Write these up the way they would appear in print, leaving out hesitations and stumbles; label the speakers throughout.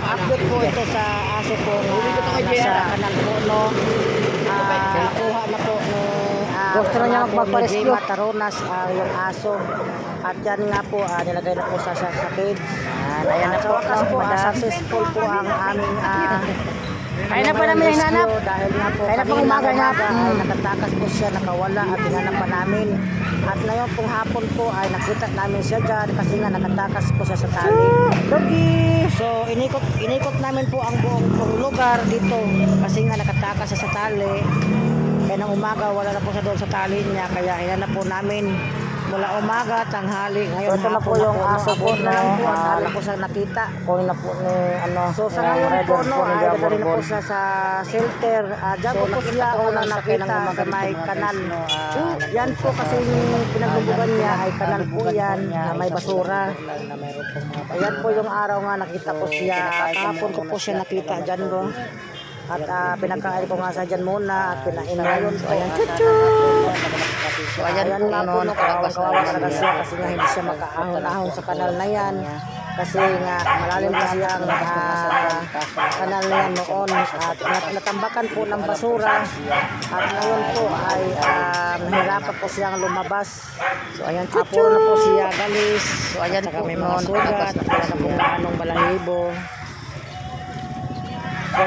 Speaker 1: update po ito sa aso po nasa kanal po, no. Nakuha na po ni
Speaker 2: Gusto na niya magpaparescue.
Speaker 1: Mataronas yung aso. At yan nga po, nilagay na po sa cage.
Speaker 2: Ayan na
Speaker 1: Sa
Speaker 2: po,
Speaker 1: wakas po,
Speaker 2: madam.
Speaker 1: successful po ang aming
Speaker 2: Kaya na pa namin hinanap.
Speaker 1: dahil nga po
Speaker 2: Kaya na pang
Speaker 1: kanina
Speaker 2: umaga na.
Speaker 1: ay nakatakas po siya, nakawala at hinanap pa namin. At ngayon pong hapon po ay nakita namin siya dyan kasi nga nakatakas po siya sa tali.
Speaker 2: Doggy!
Speaker 1: So inikot namin po ang buong lugar dito kasi nga nakatakas siya sa tali. Kaya ng umaga wala na po siya doon sa tali niya, kaya hinanap po namin mula umaga, tanghali, ngayon
Speaker 2: So, ito na po
Speaker 1: hapon
Speaker 2: yung aso po, no?
Speaker 1: Wala po siya nakita.
Speaker 2: Kunin na po ni
Speaker 1: So sa ngayon po, no, ay dadali na po siya sa shelter. Diyan po po siya unang nakita sa may kanal. Yan po kasi yung pinagbubugan niya ay kanal po yan na may basura. Ayan po yung araw nga nakita po siya. Kahapon ko po siya nakita dyan, no. At pinakain ko nga sa dyan muna at pinain ngayon po. Ayan, chuchu!
Speaker 2: So, ayan
Speaker 1: nga po, no,
Speaker 2: nakalabas
Speaker 1: kawawa
Speaker 2: na
Speaker 1: talaga siya kasi nga hindi siya makaahon-ahon sa kanal na yan. Kasi nga malalim kasi ang kanal na yan noon at natambakan po ng basura at ngayon po ay nahirapan po siyang lumabas.
Speaker 2: So, ayan,
Speaker 1: Apo na po siya galis.
Speaker 2: So, ayan
Speaker 1: Saka
Speaker 2: po,
Speaker 1: may
Speaker 2: no,
Speaker 1: mga sugat,
Speaker 2: nakalabas na po
Speaker 1: wala na po
Speaker 2: siya.
Speaker 1: anong balahibo. So,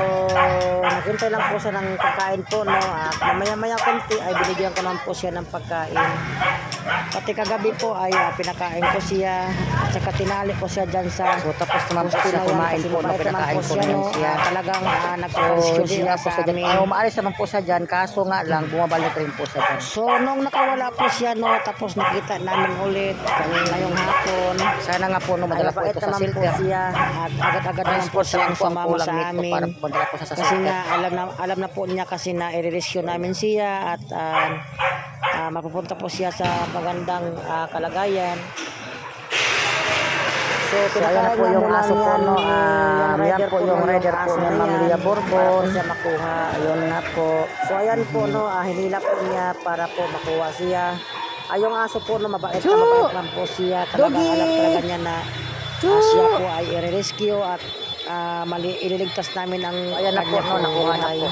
Speaker 1: naghintay lang po siya ng pagkain po, no. At mamaya-maya konti ay binigyan ko naman po siya ng pagkain. Pati kagabi po ay pinakain ko siya at saka tinali ko siya dyan sa
Speaker 2: So, tapos naman po siya kumain po na pinakain po namin siya.
Speaker 1: Talagang
Speaker 2: So,
Speaker 1: nagpa-rescue
Speaker 2: hindi
Speaker 1: siya
Speaker 2: nga po
Speaker 1: sa
Speaker 2: siya dyan.
Speaker 1: amin.
Speaker 2: Umaalis naman po siya dyan, kaso nga lang, bumabalik rin po siya dyan.
Speaker 1: So, nung nakawala po siya, no, tapos nakita namin ulit ngayong hapon.
Speaker 2: Sana nga po, no, madala po
Speaker 1: Ay,
Speaker 2: ito
Speaker 1: mabait
Speaker 2: sa
Speaker 1: naman po
Speaker 2: shelter.
Speaker 1: siya at agad-agad naman po
Speaker 2: Transport
Speaker 1: siyang
Speaker 2: lang po ang
Speaker 1: sumama
Speaker 2: kulang
Speaker 1: sa
Speaker 2: nito
Speaker 1: amin.
Speaker 2: para madala po siya sa
Speaker 1: Kasi
Speaker 2: shelter.
Speaker 1: nga alam na po niya kasi na i-rescue namin siya at mapupunta po siya sa magandang kalagayan. So,
Speaker 2: ayan na po yung aso po, no. Yan po yung rider po ni Ma'am Lia Borbon.
Speaker 1: Siya makuha.
Speaker 2: Ayun nga po.
Speaker 1: So ayan po, no, hinila po niya para po makuha siya. Yung aso po, no, mabait lang po siya. Talagang
Speaker 2: Doggy!
Speaker 1: alam talaga niya na siya po ay i-rescue at ililigtas namin ang
Speaker 2: Ayan na po,
Speaker 1: kanya
Speaker 2: no, nakuha na
Speaker 1: buhay.
Speaker 2: po.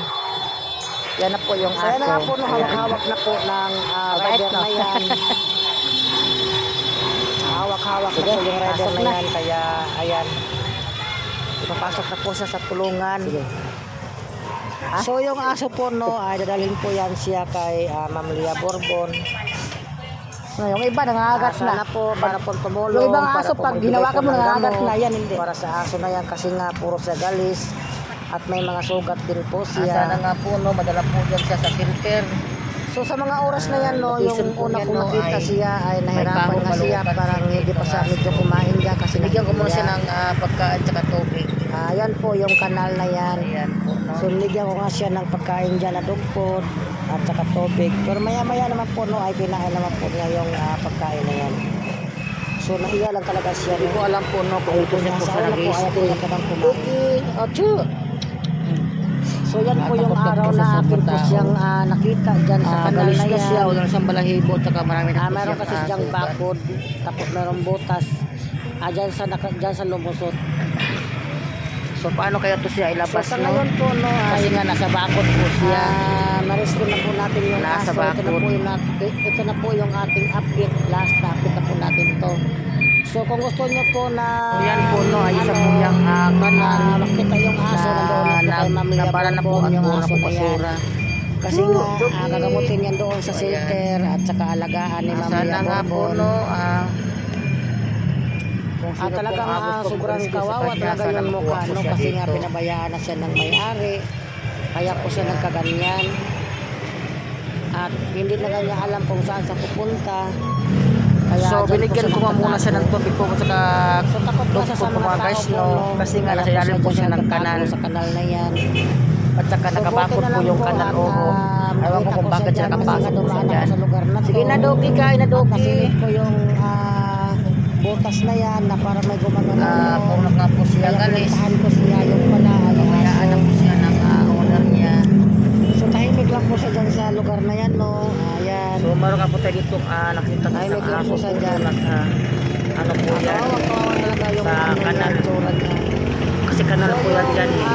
Speaker 2: Yan na po yung
Speaker 1: So, ayan
Speaker 2: aso.
Speaker 1: na nga po, no, hawak-hawak na po ng
Speaker 2: Mabait,
Speaker 1: rider
Speaker 2: no?
Speaker 1: na yan. Hawak-hawak na po yung rider
Speaker 2: pasok
Speaker 1: na
Speaker 2: na.
Speaker 1: yan. Kaya, ayan. Ipapasok na po siya sa tulungan.
Speaker 2: Sige.
Speaker 1: So yung aso po, no, dadalhin po yan siya kay Ma'am Lia Borbon.
Speaker 2: No, yung iba nangangagat na.
Speaker 1: Sana po, para po tumulong.
Speaker 2: Yung ibang
Speaker 1: para
Speaker 2: aso,
Speaker 1: po
Speaker 2: pag
Speaker 1: magbigay
Speaker 2: ginawakan
Speaker 1: po
Speaker 2: mo,
Speaker 1: ng
Speaker 2: nangangagat
Speaker 1: gamot
Speaker 2: na. Yan, hindi.
Speaker 1: Para sa aso na yan kasi nga puro sa galis. At may mga sugat din po siya.
Speaker 2: Sana nga po, no, madala po yan siya sa shelter.
Speaker 1: So sa mga oras na yan, no, yung
Speaker 2: location po
Speaker 1: una
Speaker 2: yan,
Speaker 1: kong
Speaker 2: no,
Speaker 1: nakita
Speaker 2: ay
Speaker 1: siya ay
Speaker 2: may
Speaker 1: nahirapan
Speaker 2: kahong
Speaker 1: nga siya.
Speaker 2: malukan,
Speaker 1: Parang hindi pa siya medyo kumain niya kasi
Speaker 2: Binigyan ko muna siya
Speaker 1: nahihiya.
Speaker 2: ng pagkain tsaka tubig.
Speaker 1: Yan po yung kanal na yan.
Speaker 2: Ayan po, no.
Speaker 1: So niligyan ko nga siya ng pagkain dyan na dugpot at saka tubig. Pero maya-maya naman po, no, ay kinain naman po niya yung pagkain na yan. So nahiya lang talaga siya.
Speaker 2: Hindi ko alam po, no, kung ito siya po
Speaker 1: Nasa
Speaker 2: siya
Speaker 1: una po ay
Speaker 2: nag-i-stay.
Speaker 1: pinagkabang kumain.
Speaker 2: Achu!
Speaker 1: So yan po yung
Speaker 2: Takot
Speaker 1: araw
Speaker 2: po sa
Speaker 1: na akin po
Speaker 2: tao.
Speaker 1: siyang nakita dyan sa kanal
Speaker 2: Galis
Speaker 1: na
Speaker 2: na siya,
Speaker 1: yan.
Speaker 2: wala na siyang balahibo, tsaka marami na po
Speaker 1: Meron
Speaker 2: siyang
Speaker 1: kasi siyang
Speaker 2: sugat.
Speaker 1: bakod, tapos meron butas. Dyan sa lumusot.
Speaker 2: So, paano kaya ito siya
Speaker 1: So
Speaker 2: ilabas,
Speaker 1: sa
Speaker 2: no?
Speaker 1: ngayon po, no,
Speaker 2: Kasi nga nasa bakod po siya.
Speaker 1: na-rescue na po natin yung
Speaker 2: Nasa
Speaker 1: aso.
Speaker 2: bakod.
Speaker 1: Ito na po yung ating update. Last na update na po natin to. So kung gusto niyo po na
Speaker 2: Yan po, no, ay isa po yung kanal
Speaker 1: makita yung aso na doon po kay Ma'am Lia
Speaker 2: para na po
Speaker 1: Borbon,
Speaker 2: ang
Speaker 1: yung
Speaker 2: puro na
Speaker 1: aso
Speaker 2: po
Speaker 1: na yan.
Speaker 2: basura.
Speaker 1: Kasi nga gagamutin yan doon sa shelter at saka alagaan ni Ma'am
Speaker 2: Sana
Speaker 1: Lia
Speaker 2: nga po,
Speaker 1: Borbon.
Speaker 2: no, kung sino
Speaker 1: Talagang
Speaker 2: pong gusto
Speaker 1: sobrang
Speaker 2: mag-rescue sa
Speaker 1: kawawa
Speaker 2: kanya,
Speaker 1: talaga
Speaker 2: sana
Speaker 1: yung
Speaker 2: makuha
Speaker 1: mukha,
Speaker 2: po
Speaker 1: no?
Speaker 2: siya
Speaker 1: Kasi nga
Speaker 2: dito.
Speaker 1: pinabayaan na siya ng may-ari. Kaya po siya nagkaganyan. At hindi na kanya alam kung saan siya pupunta. Kaya
Speaker 2: So,
Speaker 1: dyan
Speaker 2: binigyan
Speaker 1: po
Speaker 2: ko nga muna siya ng
Speaker 1: nagtatago.
Speaker 2: tubig po at saka
Speaker 1: So takot na siya sa
Speaker 2: dugtong po,
Speaker 1: mga
Speaker 2: mga
Speaker 1: tao
Speaker 2: guys,
Speaker 1: po,
Speaker 2: no? Kasi nga
Speaker 1: Kaya
Speaker 2: nasa ilalim po siya ng
Speaker 1: nagtatago
Speaker 2: kanal.
Speaker 1: sa kanal na yan.
Speaker 2: At saka
Speaker 1: So,
Speaker 2: nakabakod
Speaker 1: buti na
Speaker 2: po
Speaker 1: lang
Speaker 2: yung
Speaker 1: po
Speaker 2: kanal.
Speaker 1: at,
Speaker 2: Oo. Ewan ko
Speaker 1: makita
Speaker 2: kung
Speaker 1: ko
Speaker 2: bakit
Speaker 1: siya
Speaker 2: siya
Speaker 1: dyan kasi
Speaker 2: nakapasok
Speaker 1: nga
Speaker 2: po siya
Speaker 1: dumaan ako
Speaker 2: dyan.
Speaker 1: sa lugar na to.
Speaker 2: Sige na, Doki, kain na,
Speaker 1: At
Speaker 2: Doki.
Speaker 1: nasilip ko yung butas na yan na para may gumagano.
Speaker 2: Puno nga po siya,
Speaker 1: Kaya
Speaker 2: galis.
Speaker 1: pinuntahan ko siya yung pala.
Speaker 2: Hayaan na po siya ng owner niya.
Speaker 1: So tahimik lang po siya dyan sa lugar na yan, no. Ayan.
Speaker 2: So, meron ka po tayo dito nakita ko
Speaker 1: Ay,
Speaker 2: sa
Speaker 1: may lang
Speaker 2: aso
Speaker 1: po
Speaker 2: po
Speaker 1: siya dyan.
Speaker 2: nasa ano po yan.
Speaker 1: Kawawa talaga yung
Speaker 2: Sa
Speaker 1: ano
Speaker 2: kanal.
Speaker 1: niya, tsura niya.
Speaker 2: Kasi kasi kanal po yan dyan eh.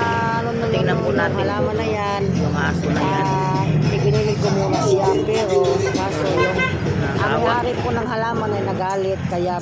Speaker 1: Tingnan po natin halaman na yan. Yung aso na yan. Ibinili ko muna siya pero kaso yung ang may-ari po ng halaman ay nagalit kaya